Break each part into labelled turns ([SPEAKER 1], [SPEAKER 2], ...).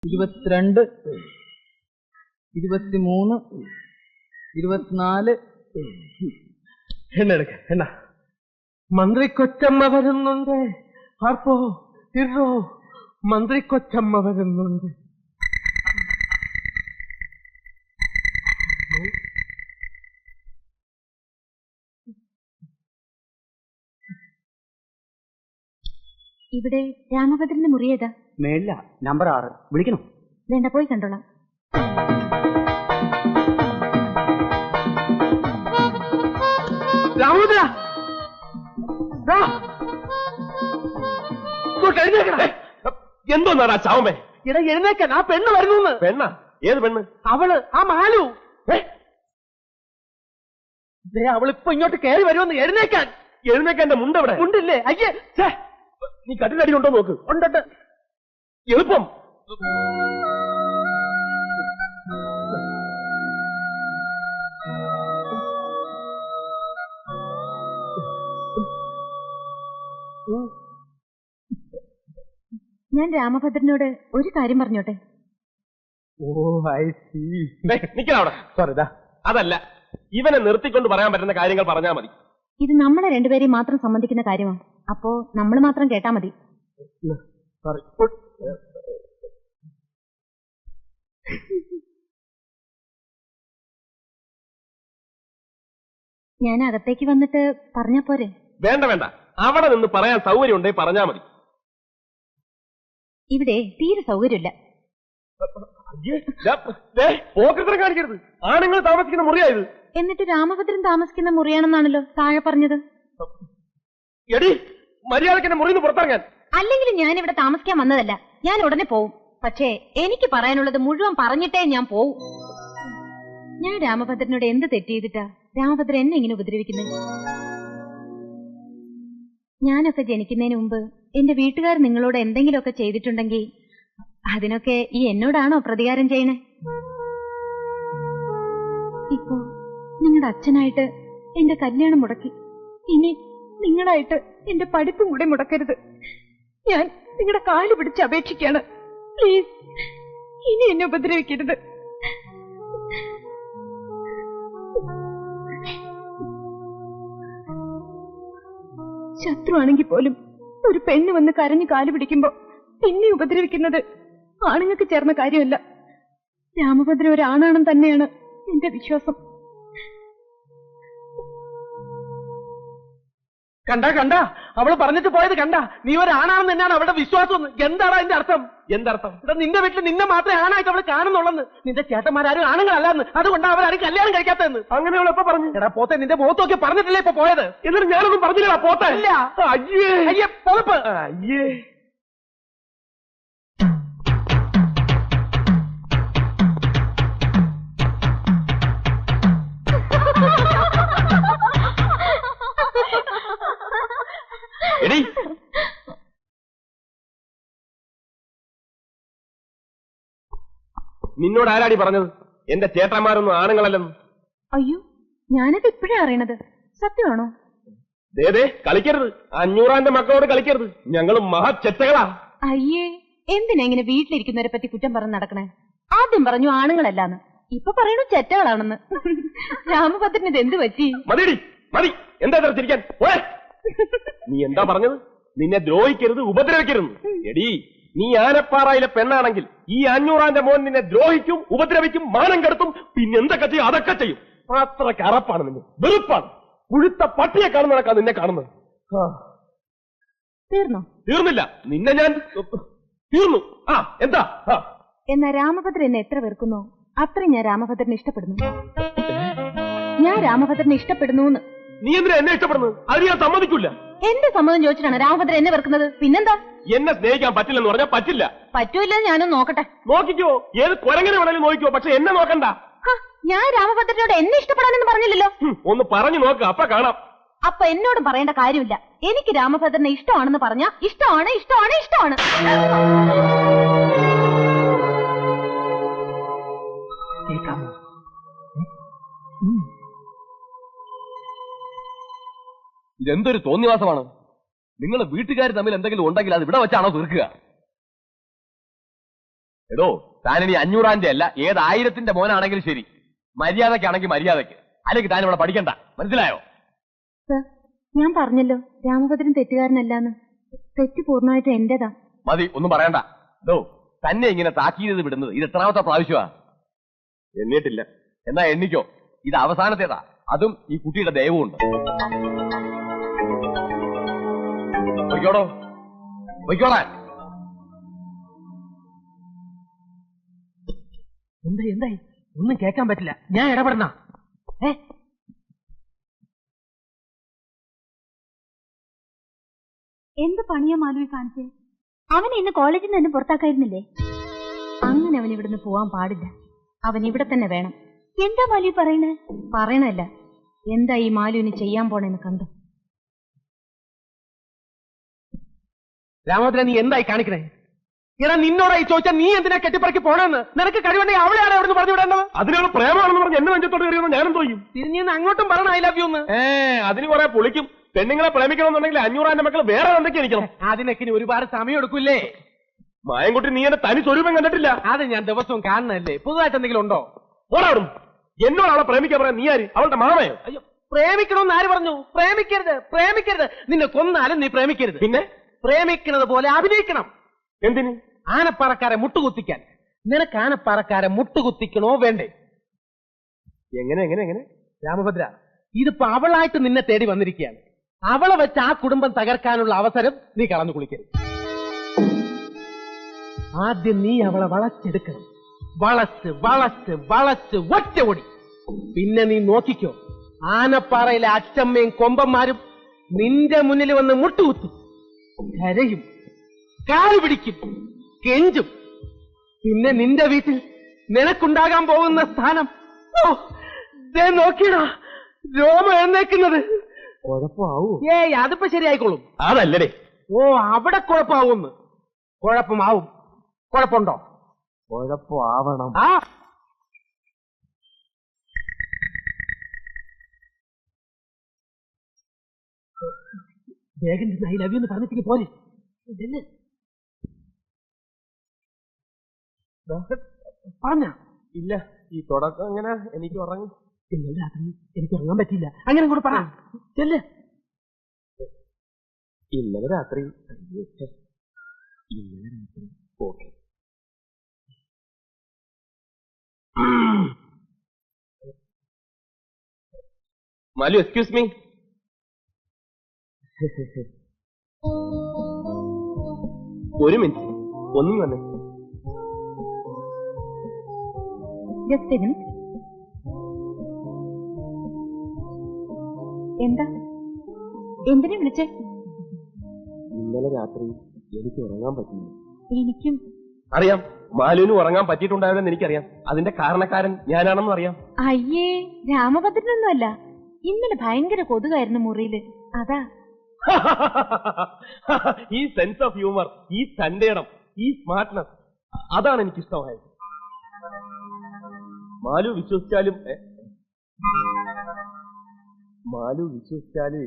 [SPEAKER 1] 22, 23, 24.
[SPEAKER 2] എണ്ണെടുക്ക എണ്ണ. മന്ത്രി കൊച്ചമ്മ വരുന്നുണ്ട്. ആർപ്പോ ഇറോ മന്ത്രി കൊച്ചമ്മ വരുന്നുണ്ട്.
[SPEAKER 3] ഇവിടെ രാമഭദ്രന്റെ മുറി ഏതാ?
[SPEAKER 4] മേളില, നമ്പർ 6. വിളിക്കണോ?
[SPEAKER 3] വേണ്ട, പോയി കണ്ടോളാം.
[SPEAKER 2] രാമഭദ്ര
[SPEAKER 5] എന്തോന്നാടാ ചാവമേ?
[SPEAKER 2] ഇട എഴുന്നേക്കാൻ, ആ പെണ്ണ് വരുന്നു.
[SPEAKER 5] പെണ്ണ? ഏത് പെണ്ണ്?
[SPEAKER 2] അവള്, ആ മാലു. അവളിപ്പോ ഇങ്ങോട്ട് കയറി വരുമെന്ന്. എഴുന്നേക്കാൻ.
[SPEAKER 5] എഴുന്നേക്കാൻ എന്റെ മുണ്ടവിടെ
[SPEAKER 2] ഉണ്ടില്ലേ? അയ്യേ,
[SPEAKER 5] നീ കട്ടിലടി ഉണ്ടോ നോക്ക്.
[SPEAKER 2] ഉണ്ട്.
[SPEAKER 5] എളുപ്പം.
[SPEAKER 3] ഞാൻ രാമഭദ്രനോട് ഒരു കാര്യം പറഞ്ഞോട്ടെ?
[SPEAKER 2] ഓ, ഐ സീ.
[SPEAKER 5] നിക്കവിടെ.
[SPEAKER 2] സോറി.
[SPEAKER 5] അതല്ല, ഇവനെ നിർത്തിക്കൊണ്ട് പറയാൻ പറ്റുന്ന കാര്യങ്ങൾ പറഞ്ഞാൽ മതി.
[SPEAKER 3] ഇത് നമ്മളെ രണ്ടുപേരെയും മാത്രം സംബന്ധിക്കുന്ന കാര്യമാണ്. അപ്പോ നമ്മൾ മാത്രം കേട്ടാ മതി.
[SPEAKER 2] സോറി.
[SPEAKER 3] ഞാൻ അകത്തേക്ക് വന്നിട്ട് പറഞ്ഞാ പോരെ?
[SPEAKER 5] വേണ്ട വേണ്ട, അവിടെ നിന്ന് പറയാൻ സൗകര്യം ഉണ്ടെങ്കിൽ പറഞ്ഞാൽ മതി.
[SPEAKER 3] ഇവിടെ തീരെ സൗകര്യമില്ല.
[SPEAKER 5] പോക്കത്തിനെ കാണിക്കരുത്. ആണുങ്ങൾ താമസിക്കുന്ന മുറിയായത്.
[SPEAKER 3] എന്നിട്ട് രാമഭദ്രൻ താമസിക്കുന്ന മുറിയാണെന്നാണല്ലോ താഴെ പറഞ്ഞത്.
[SPEAKER 5] എടി, മര്യാദക്ക് എന്നെ മുറിന്ന് പുറത്തിറങ്ങാൻ.
[SPEAKER 3] അല്ലെങ്കിൽ ഞാൻ ഇവിടെ താമസിക്കാൻ വന്നതല്ല. ഞാൻ ഉടനെ പോവും. പക്ഷേ എനിക്ക് പറയാനുള്ളത് മുഴുവൻ പറഞ്ഞിട്ടേ ഞാൻ പോവും. ഞാൻ രാമഭദ്രനോട് എന്ത് തെറ്റ് ചെയ്തിട്ടാ രാമഭദ്രൻ എന്നെ ഇങ്ങനെ ഉപദ്രവിക്കുന്നത്? ഞാനൊക്കെ ജനിക്കുന്നതിന് മുമ്പ് എന്റെ വീട്ടുകാർ നിങ്ങളോട് എന്തെങ്കിലുമൊക്കെ ചെയ്തിട്ടുണ്ടെങ്കിൽ അതിനൊക്കെ ഈ എന്നോടാണോ പ്രതികാരം ചെയ്യണേ? ഇപ്പോ നിങ്ങളുടെ അച്ഛനായിട്ട് എന്റെ കല്യാണം മുടക്കി. ഇനി നിങ്ങളായിട്ട് എന്റെ പഠിപ്പും കൂടെ മുടക്കരുത്. ഞാൻ നിങ്ങളുടെ കാല് പിടിച്ച് അപേക്ഷിക്കാണ്. പ്ലീസ്, ഇനി എന്നെ ഉപദ്രവിക്കരുത്. ശത്രുവാണെങ്കിൽ പോലും ഒരു പെണ്ണ് വന്ന് കരഞ്ഞു കാല് പിടിക്കുമ്പോ പിന്നെ ഉപദ്രവിക്കുന്നത് ആണുങ്ങൾക്ക് ചേർന്ന കാര്യമല്ല. രാമഭദ്രൻ ഒരാണാണെന്ന് തന്നെയാണ് എന്റെ വിശ്വാസം.
[SPEAKER 2] കണ്ട അവള് പറഞ്ഞിട്ട് പോയത് കണ്ട. നീ ഒരാണാണെന്ന് തന്നെയാണ് അവളുടെ വിശ്വാസം. എന്താണ് അതിന്റെ അർത്ഥം?
[SPEAKER 5] എന്തർത്ഥം?
[SPEAKER 2] നിന്റെ വീട്ടിൽ നിന്നെ മാത്രമേ ആണായിട്ട് അവള് കാണുന്നുള്ളെന്ന്. നിന്റെ ചേട്ടന്മാരും ആണുങ്ങളല്ലെന്ന്. അതുകൊണ്ടാണ് അവരാരും കല്യാണം കഴിക്കാത്തതെന്ന്.
[SPEAKER 5] അങ്ങനെ അവളെപ്പോ പറഞ്ഞു?
[SPEAKER 2] എടാ പോത്തെ, നിന്റെ മുഖത്തൊക്കെ പറഞ്ഞിട്ടില്ലേ ഇപ്പൊ പോയത്?
[SPEAKER 5] എന്നിട്ട് ഞാനൊന്നും പറഞ്ഞില്ല പോത്തെ.
[SPEAKER 2] ഇല്ല.
[SPEAKER 5] അയ്യേ
[SPEAKER 2] അയ്യേ, പൊതപ്പ്.
[SPEAKER 5] അയ്യേ. എടി, നിന്നോട് ആരാടി പറഞ്ഞത് എന്റെ ചേട്ടന്മാരൊന്നും ആണുങ്ങളല്ലെന്ന്?
[SPEAKER 3] അയ്യോ, ഞാനത് ഇപ്പോഴേ അറിയണത്. സത്യമാണോ?
[SPEAKER 5] ദേ കളിക്കരുത്. 500 മക്കളോട് കളിക്കരുത്. ഞങ്ങൾ മഹാചെറ്റകളാ.
[SPEAKER 3] അയ്യേ, എന്തിനാ ഇങ്ങനെ വീട്ടിലിരിക്കുന്നവരെ പറ്റി കുറ്റം പറഞ്ഞ് നടക്കണേ? ആദ്യം പറഞ്ഞു ആണുങ്ങളല്ലാന്ന്, ഇപ്പൊ പറയണു ചെറ്റകളാണെന്ന്. രാമഭദ്രന് ഇത് എന്ത് പറ്റി?
[SPEAKER 5] മതിയടി, മതി. എന്താ തിരിക്കാൻ? നീ എന്താ പറഞ്ഞത്? നിന്നെ ദ്രോഹിക്കരുത്, ഉപദ്രവിക്കരുത്. എടി, നീ ആനപ്പാറയിലെ പെണ്ണാണെങ്കിൽ ഈ 500 മോൻ നിന്നെ ദ്രോഹിക്കും, ഉപദ്രവിക്കും, മാനം കെടുത്തും, പിന്നെ എന്തൊക്കെ ചെയ്യും? അതൊക്കെ ചെയ്യും. അത്രയ്ക്ക് അറപ്പാണ് നിന്നെ. വെറുപ്പാണ്. പുഴുത്ത പട്ടിയെ കാണുന്നതൊക്കെ നിന്നെ കാണുന്നത്.
[SPEAKER 3] തീർന്നോ?
[SPEAKER 5] തീർന്നില്ല. നിന്നെ ഞാൻ തീർന്നു. എന്താ?
[SPEAKER 3] എന്നാ രാമഭദ്രൻ എന്നെ എത്ര വെറുക്കുന്നോ അത്രയും ഞാൻ രാമഭദ്രനെ ഇഷ്ടപ്പെടുന്നു. ഞാൻ രാമഭദ്രനെ ഇഷ്ടപ്പെടുന്നു.
[SPEAKER 5] നീ എന്തിനാ എന്നെ ഇഷ്ടപ്പെടുന്നത്? അത് ഞാൻ സമ്മതിക്കില്ല.
[SPEAKER 3] എന്റെ സമ്മതം ചോദിച്ചിട്ടാണ് രാമഭദ്രൻ എന്നെ വെറുക്കുന്നത്. പിന്നെന്താ?
[SPEAKER 5] എന്നെ സ്നേഹിക്കാൻ പറ്റില്ലെന്ന് പറഞ്ഞാൽ പറ്റില്ല.
[SPEAKER 3] പറ്റൂല്ല, ഞാനൊന്ന് നോക്കട്ടെ.
[SPEAKER 5] നോക്കിക്കോ, ഏത് കുരങ്ങനെ വേണേലും നോക്കിക്കോ, പക്ഷെ എന്നെ നോക്കണ്ട.
[SPEAKER 3] ഞാൻ രാമഭദ്രനോട് എന്നെ ഇഷ്ടപ്പെടാനെന്ന് പറഞ്ഞില്ലല്ലോ.
[SPEAKER 5] ഒന്ന് പറഞ്ഞു നോക്ക്, അപ്പൊ കാണാം.
[SPEAKER 3] അപ്പൊ എന്നോടും പറയേണ്ട കാര്യമില്ല. എനിക്ക് രാമഭദ്രനെ ഇഷ്ടമാണെന്ന് പറഞ്ഞാ ഇഷ്ടമാണ്, ഇഷ്ടമാണ്, ഇഷ്ടമാണ്.
[SPEAKER 5] ഇതെന്തൊരു തോന്നിവാസമാണ്. നിങ്ങൾ വീട്ടുകാർ തമ്മിൽ എന്തെങ്കിലും ഉണ്ടെങ്കിൽ അത് ഇവിടെ വെച്ചാണോ തീർക്കുക? എടോ താനിനി 500-ന്റെ അല്ല ഏത് 1000-ന്റെ മോനാണെങ്കിലും ശരി, മര്യാദക്കാണെങ്കിൽ മര്യാദക്ക്, അല്ലെങ്കിൽ താൻ ഇവിടെ പഠിക്കണ്ട. മനസ്സിലായോ?
[SPEAKER 3] സർ, ഞാൻ പറഞ്ഞല്ലോ രാമഭദ്രൻ തെറ്റുകാരനല്ലാന്ന്. തെറ്റ് പൂർണ്ണമായിട്ട് എന്റേതാ.
[SPEAKER 5] മതി, ഒന്നും പറയണ്ട. എടോ തന്നെ ഇങ്ങനെ താക്കീത് വിടുന്നത് ഇത് എത്രാമത്തെ പ്രാവശ്യമാ? എണ്ണിയിട്ടില്ല. എന്നാ എണ്ണിക്കോ, ഇത് അവസാനത്തേതാ. അതും ഈ കുട്ടിയുടെ ദയവുമുണ്ട്. പൊയ്ക്കോടോ, പൊയ്ക്കോളാൻ.
[SPEAKER 2] എന്തായി ഒന്നും കേൾക്കാൻ പറ്റില്ല. ഞാൻ ഇടപെടണ?
[SPEAKER 3] എന്ത് പണിയാ മാലുവി കാണിച്ചേ? അവൻ ഇന്ന് കോളേജിൽ നിന്ന് തന്നെ പുറത്താക്കായിരുന്നില്ലേ? അങ്ങനെ അവൻ ഇവിടുന്ന് പോവാൻ പാടില്ല. അവൻ ഇവിടെ തന്നെ വേണം. എന്താ മാലുവി പറയണേ? പറയണല്ല, എന്താ ഈ മാലുവിന് ചെയ്യാൻ പോണെന്ന് കണ്ടു.
[SPEAKER 2] രാമഭദ്രൻ, നീ എന്തായി കാണിക്കണേ? എടാ, നിന്നോടായി ചോദിച്ചാൽ നീ എന്തിനാ കെട്ടിപ്പറക്കി പോണെന്ന്? നിനക്ക് കഴിവുണ്ടെങ്കിൽ അവളെയാണ് അവിടെ പറഞ്ഞു വിടേണ്ടത്.
[SPEAKER 5] അതിനുള്ള പ്രേമാണെന്ന് പറഞ്ഞ് എന്നെ നെഞ്ചത്തോട്ട് കയറിയെന്ന് ഞാനും തോന്നും.
[SPEAKER 2] തിരിഞ്ഞ് അങ്ങോട്ടും പറയണ ഐ ലവ് യു എന്ന്.
[SPEAKER 5] അതിന് കുറെ പൊളിക്കും. പെണ്ണുങ്ങളെ പ്രേമിക്കണമെന്നുണ്ടെങ്കിൽ 500-ന്റെ മക്കൾ വേറെ എന്തൊക്കെ എനിക്കണം.
[SPEAKER 2] അതിനൊക്കെ ഇനി ഒരുപാട് സമയം എടുക്കൂല്ലേ?
[SPEAKER 5] മായൻകുട്ടി, നീ എന്റെ തനി സ്വരൂപം കണ്ടിട്ടില്ല.
[SPEAKER 2] അത് ഞാൻ ദിവസവും കാണുന്നതല്ലേ. പുതുതായിട്ട് എന്തെങ്കിലും ഉണ്ടോ?
[SPEAKER 5] ഓടാടും. എന്നോട് അവളെ പ്രേമിക്കാൻ പറയാൻ നീ ആര്? അവളുടെ മാമയോ?
[SPEAKER 2] അയ്യോ, പ്രേമിക്കണമെന്ന് ആര് പറഞ്ഞു? പ്രേമിക്കരുത്, പ്രേമിക്കരുത്. നിന്നെ കൊന്നാലും നീ പ്രേമിക്കരുത്.
[SPEAKER 5] പിന്നെ
[SPEAKER 2] പ്രേമിക്കുന്നത് പോലെ അഭിനയിക്കണം.
[SPEAKER 5] എന്തിന്?
[SPEAKER 2] ആനപ്പാറക്കാരെ മുട്ടുകുത്തിക്കാൻ. നിനക്ക് ആനപ്പാറക്കാരെ മുട്ടുകുത്തിക്കണോ വേണ്ടേ?
[SPEAKER 5] എങ്ങനെ എങ്ങനെ എങ്ങനെ?
[SPEAKER 2] രാമഭദ്ര, ഇതിപ്പോ അവളായിട്ട് നിന്നെ തേടി വന്നിരിക്കുകയാണ്. അവളെ വെച്ച് ആ കുടുംബം തകർക്കാനുള്ള അവസരം നീ കളഞ്ഞു കുളിക്കരുത്. ആദ്യം നീ അവളെ വളച്ചെടുക്കണം. വളച്ച് വളച്ച് വളച്ച് ഒറ്റ ഓടി. പിന്നെ നീ നോക്കിക്കോ, ആനപ്പാറയിലെ അച്ചമ്മയും കൊമ്പന്മാരും നിന്റെ മുന്നിൽ വന്ന് മുട്ടുകുത്തും, കരയും, കാല് പിടിക്കും, കെഞ്ചും. പിന്നെ നിന്റെ വീട്ടിൽ നിനക്കുണ്ടാകാൻ പോകുന്ന സ്ഥാനം, ഓ ദേ നോക്കിയടാ, രോമം എഴുന്നേക്കുന്നത്.
[SPEAKER 5] കുഴപ്പമാവൂ?
[SPEAKER 2] ഏയ്, അതിപ്പോ ശരിയായിക്കോളും.
[SPEAKER 5] അതല്ലേ.
[SPEAKER 2] ഓ, അവിടെ കുഴപ്പമാവുമെന്ന്. കുഴപ്പമാവും. കുഴപ്പമുണ്ടോ?
[SPEAKER 5] കുഴപ്പമാവണം.
[SPEAKER 2] ആ, വേഗം ഐ ലവ് യു എന്ന് പറഞ്ഞിട്ട് പോലെ പറഞ്ഞ.
[SPEAKER 5] ഇല്ല, ഈ തുടക്കം എങ്ങനെ? എനിക്ക് ഉറങ്ങി.
[SPEAKER 2] ഇന്നലെ രാത്രി എനിക്ക് ഉറങ്ങാൻ പറ്റിയില്ല. അങ്ങനെ കൂടെ പറ. ചെല്ല്.
[SPEAKER 5] ഇന്നലെ രാത്രി. ഓക്കെ. Malu, excuse me. ഒരു മിനിറ്റ്, ഒന്നും തന്നെ.
[SPEAKER 3] Just A minute. എന്താ? എന്തിനെ വിളിച്ചേ?
[SPEAKER 5] ഇന്നലെ രാത്രി എനിക്ക് ഉറങ്ങാൻ പറ്റില്ല.
[SPEAKER 3] എനിക്കും
[SPEAKER 5] അറിയാം. മാലുവിന് ഉറങ്ങാൻ പറ്റിയിട്ടുണ്ടാവില്ലെന്ന് എനിക്കറിയാം. അതിന്റെ കാരണക്കാരൻ ഞാനാണെന്നും അറിയാം.
[SPEAKER 3] അയ്യേ, രാമഭദ്രനൊന്നുമല്ല. ഇന്നലെ ഭയങ്കര കൊതുകായിരുന്നു മുറിയില്, അതാ.
[SPEAKER 5] ഈ സെൻസ് ഓഫ് ഹ്യൂമർ, ഈ തന്റേടം, ഈ സ്മാർട്ട്നെസ്, അതാണ് എനിക്ക് ഇഷ്ടമായത്. മാലു വിശ്വസിച്ചാലും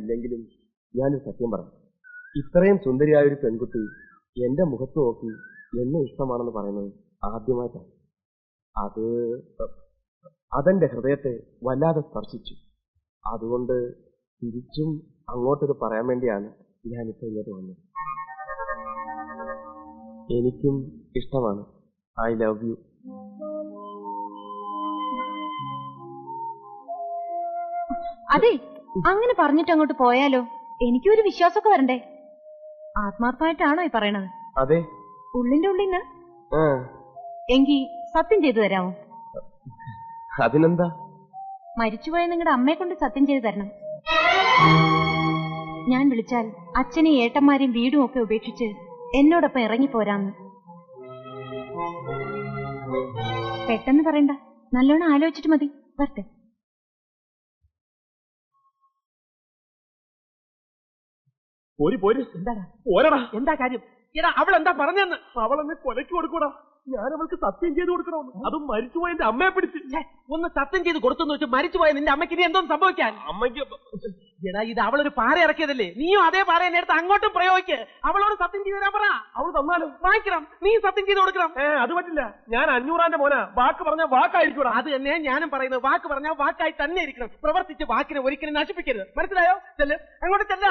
[SPEAKER 5] ഇല്ലെങ്കിലും ഞാനൊരു സത്യം പറയാം. ഇത്രയും സുന്ദരിയായ ഒരു പെൺകുട്ടി എന്റെ മുഖത്ത് നോക്കി എന്നെ ഇഷ്ടമാണെന്ന് പറയുന്നത് ആദ്യമായിട്ടാണ്. അതെന്റെ ഹൃദയത്തെ വല്ലാതെ സ്പർശിച്ചു. അതുകൊണ്ട് തിരിച്ചും അങ്ങോട്ടത് പറയാൻ വേണ്ടിയാണ് ഞാനിപ്പോ ഇങ്ങോട്ട് വന്നത്. എനിക്കും ഇഷ്ടമാണ്. I love you.
[SPEAKER 3] അതെ, അങ്ങനെ പറഞ്ഞിട്ട് അങ്ങോട്ട് പോയാലോ? എനിക്കൊരു വിശ്വാസമൊക്കെ വരണ്ടേ? ആത്മാർത്ഥമായിട്ടാണോ ഈ പറയണത്?
[SPEAKER 5] അതെ,
[SPEAKER 3] ഉള്ളിന്റെ ഉള്ളിന്ന്. എങ്കി സത്യം ചെയ്തു തരാമോ?
[SPEAKER 5] അതിനെന്താ?
[SPEAKER 3] മരിച്ചുപോയ നിങ്ങളുടെ അമ്മയെ കൊണ്ട് സത്യം ചെയ്തു തരണം. ഞാൻ വിളിച്ചാൽ അച്ഛനെയും ഏട്ടന്മാരെയും വീടും ഒക്കെ ഉപേക്ഷിച്ച് എന്നോടൊപ്പം ഇറങ്ങിപ്പോരാന്ന്. പെട്ടെന്ന് പറയണ്ട, നല്ലോണം ആലോചിച്ചിട്ട് മതി. വരട്ടെ.
[SPEAKER 5] പോര്.
[SPEAKER 2] എന്താടാ?
[SPEAKER 5] പോരടാ.
[SPEAKER 2] എന്താ കാര്യം? എടാ അവൾ എന്താ പറഞ്ഞെന്ന്?
[SPEAKER 5] അവളെന്നെ കൊലയ്ക്ക് കൊടുക്കൂടാ. ഞാൻ അവൾക്ക് സത്യം ചെയ്ത് കൊടുക്കണമെന്ന്, അതും മരിച്ചുപോയ എന്റെ അമ്മയെ പിടിച്ച്.
[SPEAKER 2] ഛെ, ഒന്ന് സത്യം ചെയ്ത് കൊടുത്തെന്ന് വെച്ച് മരിച്ചുപോയ നിന്റെ അമ്മയ്ക്ക് ഇനി എന്തോന്ന് സംഭവിക്കാൻ?
[SPEAKER 5] അമ്മയ്ക്ക്
[SPEAKER 2] എടാ ഇത് അവളൊരു പാറ ഇറക്കിയതല്ലേ, നീയും അതേ പാറ എന്നെ എടുത്ത് അങ്ങോട്ടും പ്രയോഗിക്ക്. അവളോട് സത്യം ചെയ്ത് തരാൻ പറ.
[SPEAKER 5] അവൾ തന്നാലും
[SPEAKER 2] വാങ്ങിക്കണം, നീ സത്യം ചെയ്ത് കൊടുക്കണം.
[SPEAKER 5] അത് പറ്റില്ല. ഞാൻ 500 മോനാ. വാക്ക് പറഞ്ഞ വാക്കായിരിക്കൂടാ.
[SPEAKER 2] അത് തന്നെ ഞാനും പറയുന്നത്. വാക്ക് പറഞ്ഞാൽ വാക്കായി തന്നെ ഇരിക്കണം. പ്രവർത്തിച്ച് വാക്കിനെ ഒരിക്കലും നശിപ്പിക്കരുത്. മനസ്സിലായോ? ചെല്ല്, അങ്ങോട്ട് ചെല്ല.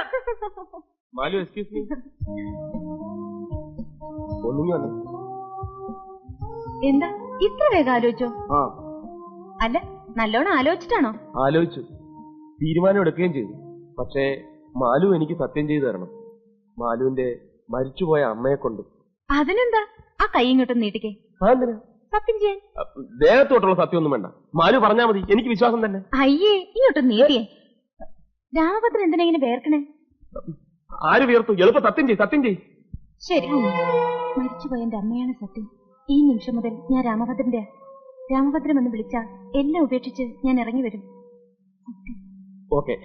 [SPEAKER 5] Malu, excuse me. ഒന്നിങ്ങി വന്നു.
[SPEAKER 3] എന്താ ഇത്ര വേഗം ആലോചിച്ചോ?
[SPEAKER 5] ആ,
[SPEAKER 3] അല്ല, നല്ലോണം ആലോചിച്ചിട്ടാണോ?
[SPEAKER 5] ആലോചിച്ചു, തീരുമാനം എടുക്കുകയും ചെയ്തു. പക്ഷേ മാലു എനിക്ക് സത്യം ചെയ്തു തരണം, മാലുവിന്റെ മരിച്ചുപോയ അമ്മയെ കൊണ്ട്.
[SPEAKER 3] അതിനെന്താ, ആ കൈ ഇങ്ങോട്ടും നീട്ടിക്കേ.
[SPEAKER 5] അതെന്തിനാ?
[SPEAKER 3] സത്യം ചെയ്യാൻ.
[SPEAKER 5] ദേഹത്തോട്ടുള്ള സത്യമൊന്നും വേണ്ട, മാലു പറഞ്ഞാൽ മതി, എനിക്ക് വിശ്വാസം തന്നെ.
[SPEAKER 3] അയ്യേ, ഇങ്ങോട്ടും നീട്ടിയേ. രാമഭദ്രൻ എന്തിനാ ഇങ്ങനെ വേർക്കണേ?
[SPEAKER 5] ആര് വിയർത്തു? എളുപ്പം സത്യം ചെയ്, സത്യം ചെയ്.
[SPEAKER 3] ശരി, മരിച്ചുപോയ എന്റെ അമ്മയാണ് സത്യം. ഈ നിമിഷം മുതൽ ഞാൻ രാമഭദ്രന്റെ. രാമഭദ്രം എന്ന് വിളിച്ചാൽ എല്ലാം ഉപേക്ഷിച്ച് ഞാൻ ഇറങ്ങി വരും.
[SPEAKER 5] ഓക്കെ.